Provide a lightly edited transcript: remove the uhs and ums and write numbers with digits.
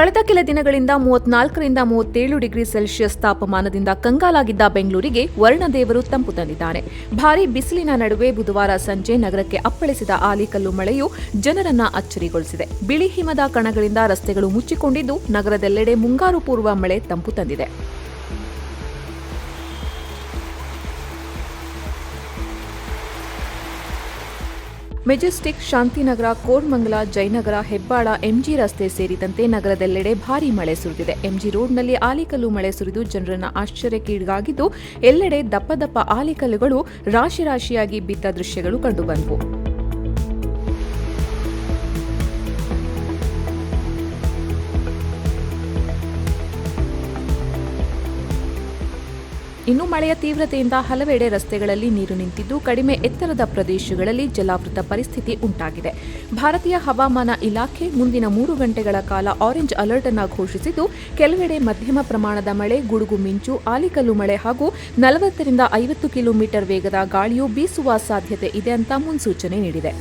ಕಳೆದ ಕೆಲ ದಿನಗಳಿಂದ 34ರಿಂದ 37 ಡಿಗ್ರಿ ಸೆಲ್ಸಿಯಸ್ ತಾಪಮಾನದಿಂದ ಕಂಗಾಲಾಗಿದ್ದ ಬೆಂಗಳೂರಿಗೆ ವರ್ಣದೇವರು ತಂಪು ತಂದಿದ್ದಾನೆ. ಭಾರೀ ಬಿಸಿಲಿನ ನಡುವೆ ಬುಧವಾರ ಸಂಜೆ ನಗರಕ್ಕೆ ಅಪ್ಪಳಿಸಿದ ಆಲಿಕಲ್ಲು ಮಳೆಯು ಜನರನ್ನ ಅಚ್ಚರಿಗೊಳಿಸಿದೆ. ಬಿಳಿ ಹಿಮದ ಕಣಗಳಿಂದ ರಸ್ತೆಗಳು ಮುಚ್ಚಿಕೊಂಡಿದ್ದು ನಗರದೆಲ್ಲೆಡೆ ಮುಂಗಾರು ಪೂರ್ವ ಮಳೆ ತಂಪು ತಂದಿದೆ. ಮೆಜೆಸ್ಟಿಕ್, ಶಾಂತಿನಗರ, ಕೋರಮಂಗಲ, ಜಯನಗರ, ಹೆಬ್ಬಾಳ, ಎಂಜಿ ರಸ್ತೆ ಸೇರಿದಂತೆ ನಗರದೆಲ್ಲೆಡೆ ಭಾರೀ ಮಳೆ ಸುರಿದಿದೆ. ಎಂಜಿ ರೋಡ್ನಲ್ಲಿ ಆಲಿಕಲ್ಲು ಮಳೆ ಸುರಿದು ಜನರನ್ನ ಆಶ್ಚರ್ಯಕ್ಕೀಡಾಗಿದ್ದು ಎಲ್ಲೆಡೆ ದಪ್ಪ ದಪ್ಪ ಆಲಿಕಲ್ಲುಗಳು ರಾಶಿ ರಾಶಿಯಾಗಿ ಬಿದ್ದ ದೃಶ್ಯಗಳು ಕಂಡುಬಂದವು. ಇನ್ನು ಮಳೆಯ ತೀವ್ರತೆಯಿಂದ ಹಲವೆಡೆ ರಸ್ತೆಗಳಲ್ಲಿ ನೀರು ನಿಂತಿದ್ದು ಕಡಿಮೆ ಎತ್ತರದ ಪ್ರದೇಶಗಳಲ್ಲಿ ಜಲಾವೃತ ಪರಿಸ್ಥಿತಿ ಉಂಟಾಗಿದೆ. ಭಾರತೀಯ ಹವಾಮಾನ ಇಲಾಖೆ ಮುಂದಿನ 3 ಗಂಟೆಗಳ ಕಾಲ ಆರೆಂಜ್ ಅಲರ್ಟ್ ಅನ್ನು ಘೋಷಿಸಿದ್ದು ಕೆಲವೆಡೆ ಮಧ್ಯಮ ಪ್ರಮಾಣದ ಮಳೆ, ಗುಡುಗು ಮಿಂಚು, ಆಲಿಕಲ್ಲು ಮಳೆ ಹಾಗೂ 40ರಿಂದ 50 ಕಿಲೋಮೀಟರ್ ವೇಗದ ಗಾಳಿಯು ಬೀಸುವ ಸಾಧ್ಯತೆ ಇದೆ ಅಂತ ಮುನ್ಸೂಚನೆ ನೀಡಿದೆ.